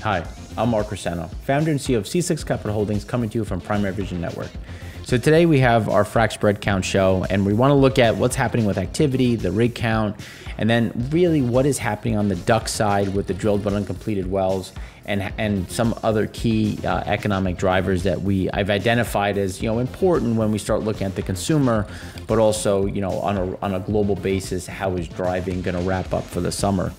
Hi, I'm Mark Crisano, founder and CEO of C6 Capital Holdings, coming to you from Primary Vision Network. So today we have our frac spread count show, and we want to look at what's happening with activity, the rig count, and then really what is happening on the DUC side with the drilled but uncompleted wells, and some other key economic drivers that I've identified as important when we start looking at the consumer, but also on a global basis, how is driving going to wrap up for the summer.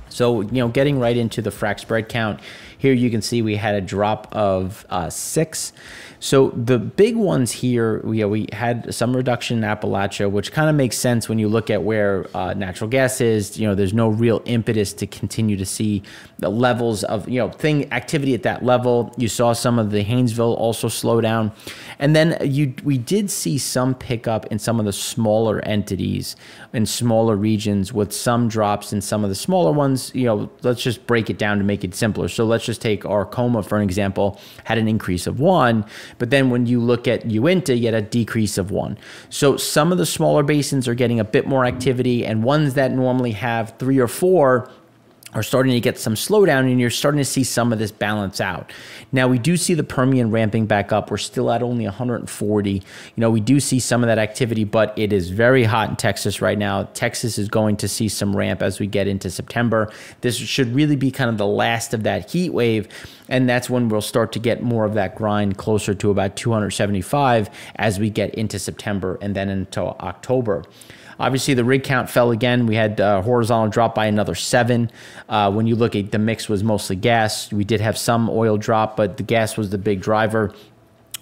So, getting right into the frac spread count, here you can see we had a drop of 6. So the big ones here, we had some reduction in Appalachia, which kind of makes sense when you look at where natural gas is. There's no real impetus to continue to see the levels of activity at that level. You saw some of the Haynesville also slow down, and then we did see some pickup in some of the smaller entities in smaller regions, with some drops in some of the smaller ones. Let's just break it down to make it simpler. So let's just take Arcoma for an example, had an increase of 1. But then when you look at Uinta, you had a decrease of 1. So some of the smaller basins are getting a bit more activity, and ones that normally have 3 or 4 are starting to get some slowdown, and you're starting to see some of this balance out. Now, we do see the Permian ramping back up. We're still at only 140. We do see some of that activity, but it is very hot in Texas right now. Texas is going to see some ramp as we get into September. This should really be kind of the last of that heat wave, and that's when we'll start to get more of that grind closer to about 275 as we get into September and then into October. Obviously, the rig count fell again. We had horizontal drop by another 7. When you look at the mix, was mostly gas. We did have some oil drop, but the gas was the big driver.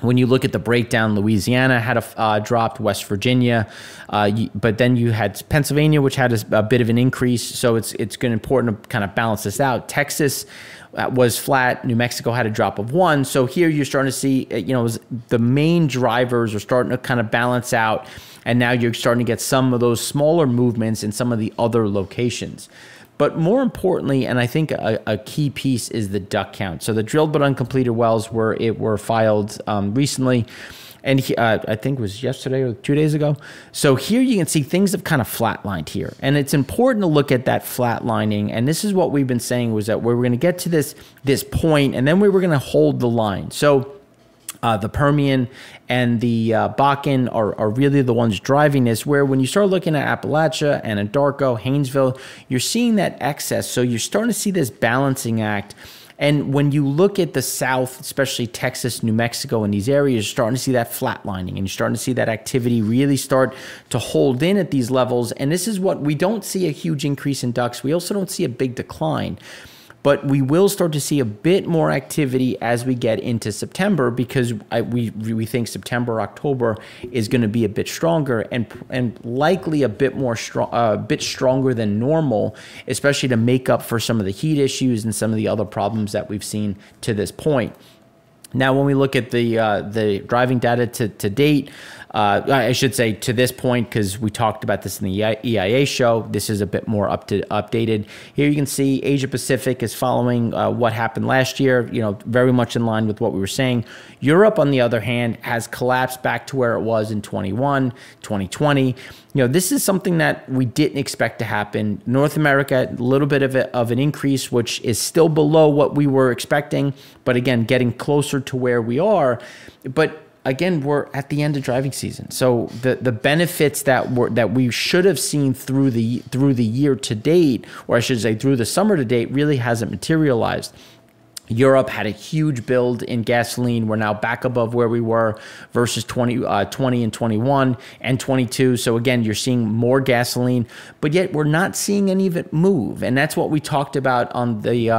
When you look at the breakdown, Louisiana had dropped, West Virginia, but then you had Pennsylvania, which had a bit of an increase. So it's important to kind of balance this out. Texas was flat. New Mexico had a drop of 1. So here you're starting to see, the main drivers are starting to kind of balance out. And now you're starting to get some of those smaller movements in some of the other locations. But more importantly, and I think a key piece, is the DUC count. So the drilled but uncompleted wells were filed recently, and I think it was yesterday or 2 days ago. So here you can see things have kind of flatlined here. And it's important to look at that flatlining. And this is what we've been saying, was that we're going to get to this point, and then we were going to hold the line. So the Permian and the Bakken are really the ones driving this, where when you start looking at Appalachia, Anadarko, Haynesville, you're seeing that excess. So you're starting to see this balancing act. And when you look at the South, especially Texas, New Mexico, and these areas, you're starting to see that flatlining, and you're starting to see that activity really start to hold in at these levels. And this is what we don't see: a huge increase in DUCs. We also don't see a big decline. But we will start to see a bit more activity as we get into September, because we think September, October is going to be a bit stronger, and likely a bit stronger than normal, especially to make up for some of the heat issues and some of the other problems that we've seen to this point. Now, when we look at the driving data to date, I should say to this point, because we talked about this in the EIA show, this is a bit more updated. Here you can see Asia Pacific is following what happened last year, very much in line with what we were saying. Europe, on the other hand, has collapsed back to where it was in 2020. This is something that we didn't expect to happen. North America, a little bit of an increase, which is still below what we were expecting, but again, getting closer to where we are. But again, we're at the end of driving season, so the benefits that we should have seen through the year to date, or I should say through the summer to date, really hasn't materialized. Europe had a huge build in gasoline. We're now back above where we were versus 20 and 21 and 22. So again, you're seeing more gasoline, but yet we're not seeing any of it move. And that's what we talked about on the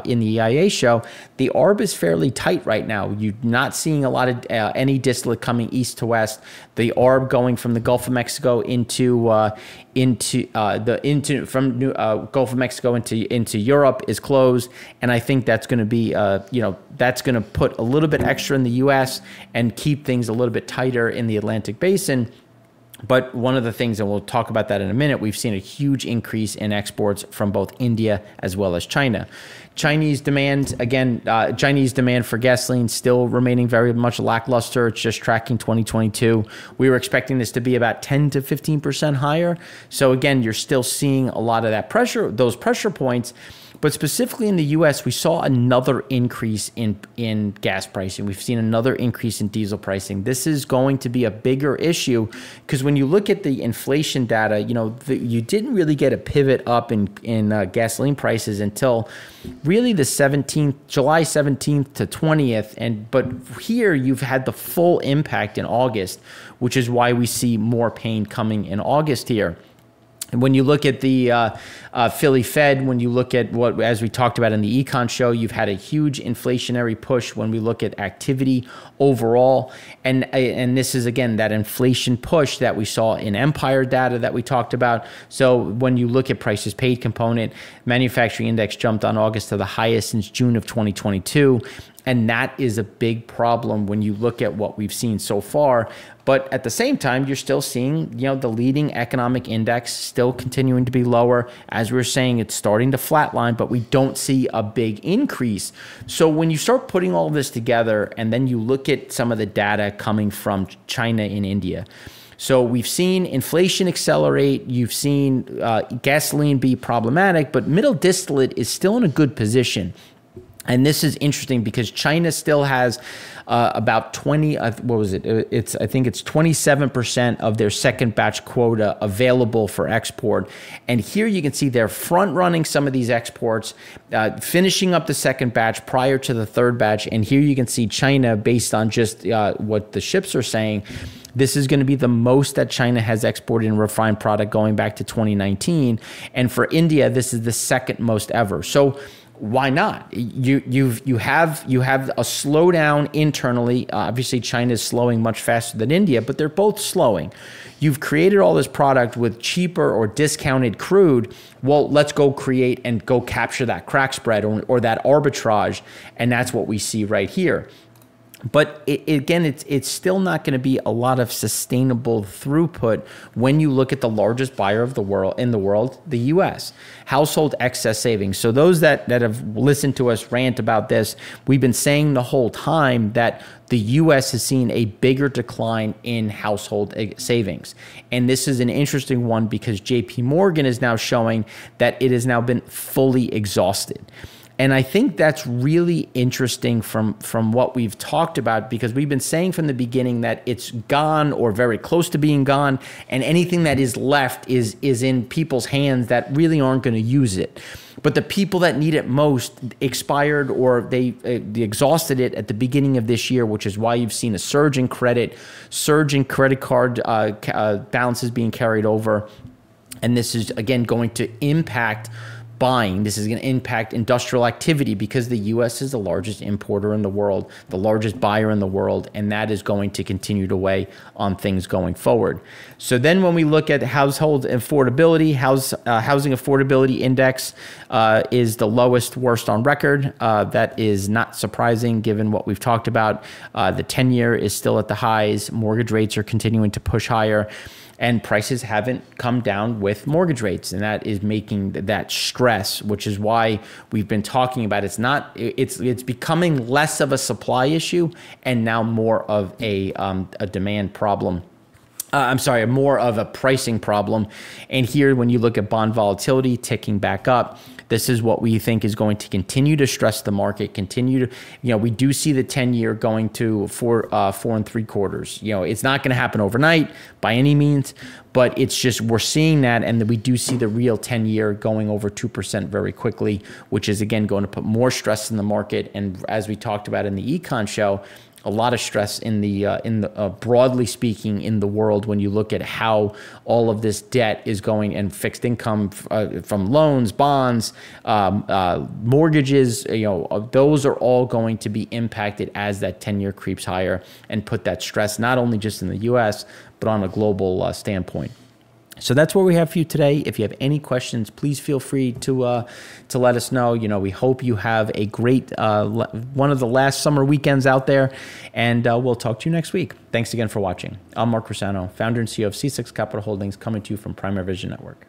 in the EIA show. The ARB is fairly tight right now. You're not seeing a lot of any distillate coming east to west. The ARB going from the Gulf of Mexico from Gulf of Mexico into Europe is closed, and I think that's going to be that's going to put a little bit extra in the U.S. and keep things a little bit tighter in the Atlantic Basin. But one of the things, and we'll talk about that in a minute, we've seen a huge increase in exports from both India as well as China. Chinese demand, again, Chinese demand for gasoline still remaining very much lackluster. It's just tracking 2022. We were expecting this to be about 10 to 15% higher. So again, you're still seeing a lot of that pressure, those pressure points. But specifically in the U.S., we saw another increase in gas pricing. We've seen another increase in diesel pricing. This is going to be a bigger issue because when you look at the inflation data, you didn't really get a pivot up in gasoline prices until really the July 17th to 20th. But here you've had the full impact in August, which is why we see more pain coming in August here. And when you look at the Philly Fed, when you look at what, as we talked about in the econ show, you've had a huge inflationary push when we look at activity overall. And this is, again, that inflation push that we saw in Empire data that we talked about. So when you look at prices paid component, manufacturing index jumped on August to the highest since June of 2022. And that is a big problem when you look at what we've seen so far. But at the same time, you're still seeing, the leading economic index still continuing to be lower. As we were saying, it's starting to flatline, but we don't see a big increase. So when you start putting all this together and then you look at some of the data coming from China and India, so we've seen inflation accelerate. You've seen gasoline be problematic, but middle distillate is still in a good position. And this is interesting because China still has about 20, I think it's 27% of their second batch quota available for export. And here you can see they're front running some of these exports, finishing up the second batch prior to the third batch. And here you can see China, based on just what the ships are saying, this is going to be the most that China has exported in refined product going back to 2019. And for India, this is the second most ever. So why not? You have a slowdown internally. Obviously, China is slowing much faster than India, but they're both slowing. You've created all this product with cheaper or discounted crude. Well, let's go create and go capture that crack spread or that arbitrage, and that's what we see right here. But again, it's still not going to be a lot of sustainable throughput when you look at the largest buyer of the world the U.S. Household excess savings. So those that have listened to us rant about this, we've been saying the whole time that the U.S. has seen a bigger decline in household savings. And this is an interesting one because J.P. Morgan is now showing that it has now been fully exhausted. And I think that's really interesting from what we've talked about, because we've been saying from the beginning that it's gone or very close to being gone, and anything that is left is in people's hands that really aren't going to use it. But the people that need it most expired or they exhausted it at the beginning of this year, which is why you've seen a surge in credit card balances being carried over. And this is, again, going to impact buying. This is going to impact industrial activity because the U.S. is the largest importer in the world, the largest buyer in the world, and that is going to continue to weigh on things going forward. So then when we look at household affordability, housing affordability index is the lowest, worst on record. That is not surprising given what we've talked about. The 10-year is still at the highs. Mortgage rates are continuing to push higher. And prices haven't come down with mortgage rates, and that is making that stress, which is why we've been talking about it's becoming less of a supply issue and now more of a demand problem. More of a pricing problem. And here, when you look at bond volatility ticking back up, this is what we think is going to continue to stress the market, we do see the 10-year going to 4 3/4. It's not going to happen overnight by any means, but it's just, we're seeing that. And we do see the real 10-year going over 2% very quickly, which is, again, going to put more stress in the market. And as we talked about in the econ show, a lot of stress in the broadly speaking in the world when you look at how all of this debt is going, and fixed income from loans, bonds, mortgages, those are all going to be impacted as that 10-year creeps higher and put that stress not only just in the U.S. but on a global standpoint. So that's what we have for you today. If you have any questions, please feel free to let us know. You know, we hope you have a great one of the last summer weekends out there, and we'll talk to you next week. Thanks again for watching. I'm Mark Crisano, founder and CEO of C6 Capital Holdings, coming to you from Primary Vision Network.